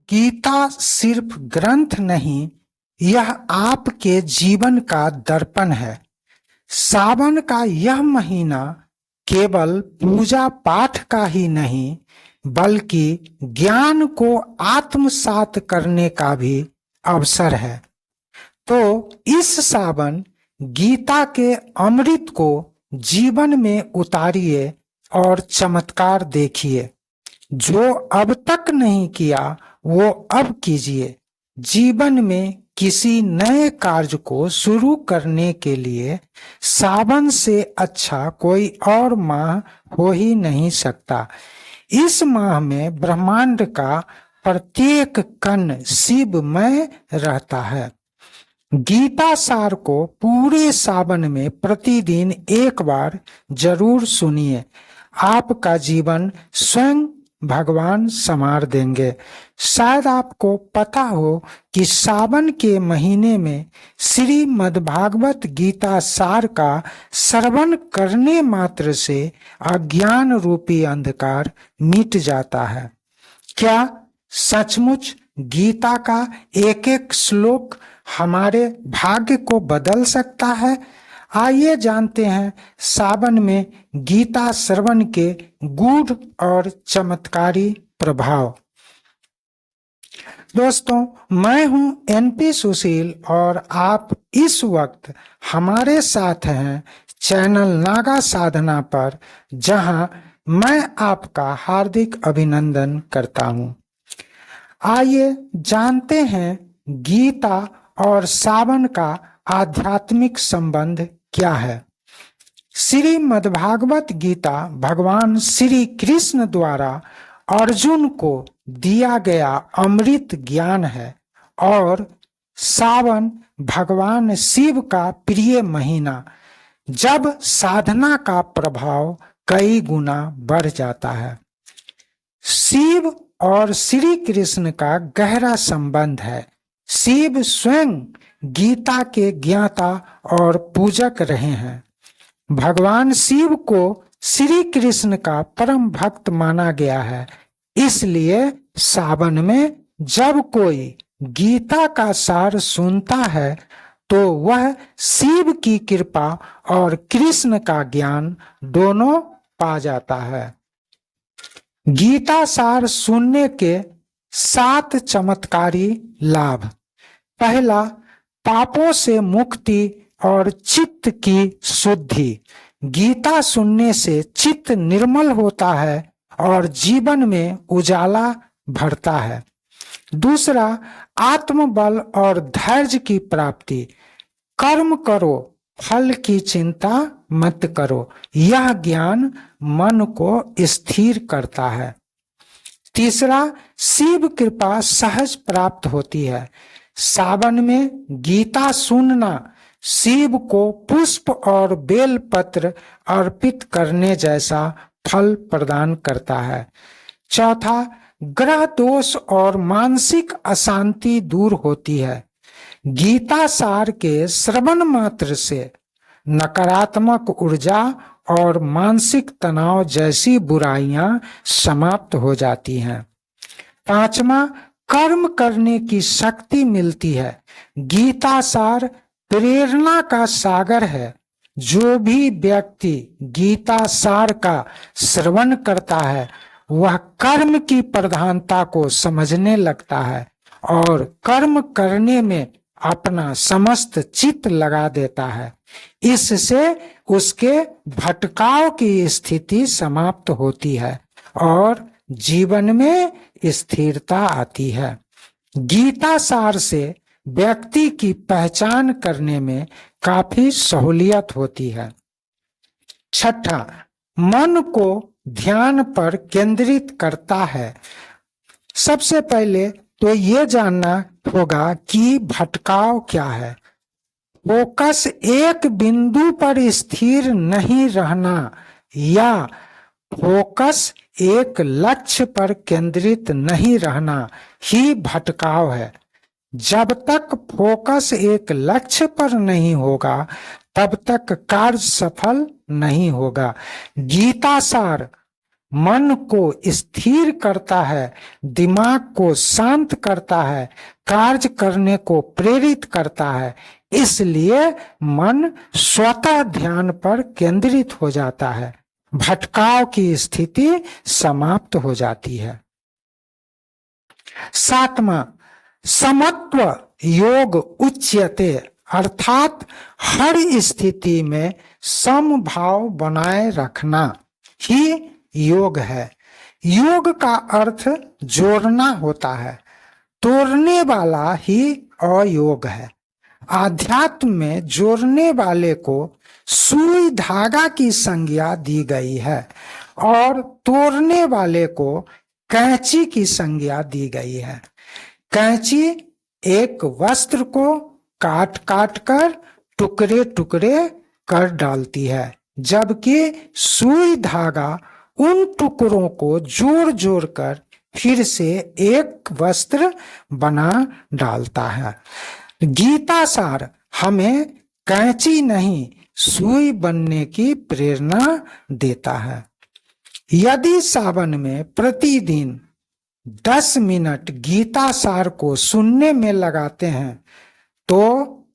गीता सिर्फ ग्रंथ नहीं, यह आपके जीवन का दर्पण है। सावन का यह महीना केवल पूजा पाठ का ही नहीं, बल्कि ज्ञान को आत्मसात करने का भी अवसर है। तो इस सावन गीता के अमृत को जीवन में उतारिए और चमत्कार देखिए। जो अब तक नहीं किया वो अब कीजिए। जीवन में किसी नए कार्य को शुरू करने के लिए सावन से अच्छा कोई और माह हो ही नहीं सकता। इस माह में ब्रह्मांड का प्रत्येक कण शिवमय रहता है। गीता सार को पूरे सावन में प्रतिदिन एक बार जरूर सुनिए। आपका जीवन स्वयं भगवान संवार देंगे। शायद आपको पता हो कि सावन के महीने में श्रीमद्भागवत गीता सार का श्रवण करने मात्र से अज्ञान रूपी अंधकार मिट जाता है। क्या सचमुच गीता का एक एक श्लोक हमारे भाग्य को बदल सकता है? आइए जानते हैं सावन में गीता श्रवण के गूढ़ और चमत्कारी प्रभाव। दोस्तों, मैं हूं एनपी सुशील और आप इस वक्त हमारे साथ हैं चैनल नागा साधना पर, जहां मैं आपका हार्दिक अभिनंदन करता हूं। आइए जानते हैं गीता और सावन का आध्यात्मिक संबंध क्या है। श्रीमद्भागवत गीता भगवान श्री कृष्ण द्वारा अर्जुन को दिया गया अमृत ज्ञान है और सावन भगवान शिव का प्रिय महीना, जब साधना का प्रभाव कई गुना बढ़ जाता है। शिव और श्री कृष्ण का गहरा संबंध है। शिव स्वयं गीता के ज्ञाता और पूजक रहे हैं। भगवान शिव को श्री कृष्ण का परम भक्त माना गया है। इसलिए सावन में जब कोई गीता का सार सुनता है तो वह शिव की कृपा और कृष्ण का ज्ञान दोनों पा जाता है। गीता सार सुनने के 7 चमत्कारी लाभ। पहला, पापों से मुक्ति और चित्त की शुद्धि। गीता सुनने से चित्त निर्मल होता है और जीवन में उजाला भरता है। दूसरा, आत्मबल और धैर्य की प्राप्ति। कर्म करो, फल की चिंता मत करो। यह ज्ञान मन को स्थिर करता है। तीसरा, शिव कृपा सहज प्राप्त होती है। सावन में गीता सुनना शिव को पुष्प और बेल पत्र अर्पित करने जैसा फल प्रदान करता है। चौथा, ग्रह दोष और मानसिक अशांति दूर होती है। गीता सार के श्रवण मात्र से नकारात्मक ऊर्जा और मानसिक तनाव जैसी बुराइयां समाप्त हो जाती हैं। पांचवा, कर्म करने की शक्ति मिलती है। गीता सार प्रेरणा का सागर है। जो भी व्यक्ति गीता सार का श्रवण करता है वह कर्म की प्रधानता को समझने लगता है और कर्म करने में अपना समस्त चित्त लगा देता है। इससे उसके भटकाव की स्थिति समाप्त होती है और जीवन में स्थिरता आती है। गीता सार से व्यक्ति की पहचान करने में काफी सहूलियत होती है। छठा, मन को ध्यान पर केंद्रित करता है। सबसे पहले तो ये जानना होगा कि भटकाव क्या है। फोकस एक बिंदु पर स्थिर नहीं रहना या फोकस एक लक्ष्य पर केंद्रित नहीं रहना ही भटकाव है। जब तक फोकस एक लक्ष्य पर नहीं होगा तब तक कार्य सफल नहीं होगा। गीता सार मन को स्थिर करता है, दिमाग को शांत करता है, कार्य करने को प्रेरित करता है। इसलिए मन स्वतः ध्यान पर केंद्रित हो जाता है, भटकाव की स्थिति समाप्त हो जाती है। सातवां, समत्व योग उच्यते, अर्थात हर स्थिति में समभाव बनाए रखना ही योग है। योग का अर्थ जोड़ना होता है, तोड़ने वाला ही अयोग है। आध्यात्म में जोड़ने वाले को सुई धागा की संज्ञा दी गई है और तोड़ने वाले को कैंची की संज्ञा दी गई है। कैंची एक वस्त्र को काट काट कर टुकड़े टुकड़े कर डालती है, जबकि सुई धागा उन टुकड़ों को जोड़ जोड़ कर फिर से एक वस्त्र बना डालता है। गीता सार हमें कैंची नहीं सुई बनने की प्रेरणा देता है। यदि सावन में प्रतिदिन 10 मिनट गीता सार को सुनने में लगाते हैं तो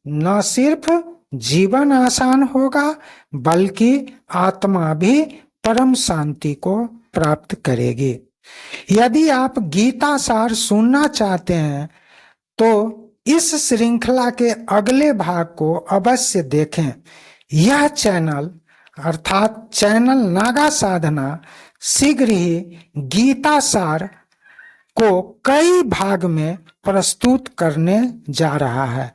न सिर्फ जीवन आसान होगा बल्कि आत्मा भी परम शांति को प्राप्त करेगी। यदि आप गीता सार सुनना चाहते हैं तो इस श्रृंखला के अगले भाग को अवश्य देखें। यह चैनल अर्थात चैनल नागा साधना शीघ्र ही गीता सार को कई भाग में प्रस्तुत करने जा रहा है,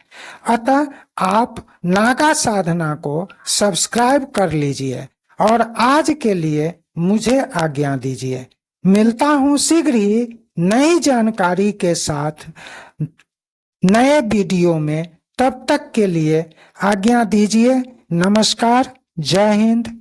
अतः आप नागा साधना को सब्सक्राइब कर लीजिए और आज के लिए मुझे आज्ञा दीजिए। मिलता हूँ शीघ्र ही नई जानकारी के साथ नए वीडियो में। तब तक के लिए आज्ञा दीजिए। नमस्कार, जय हिंद।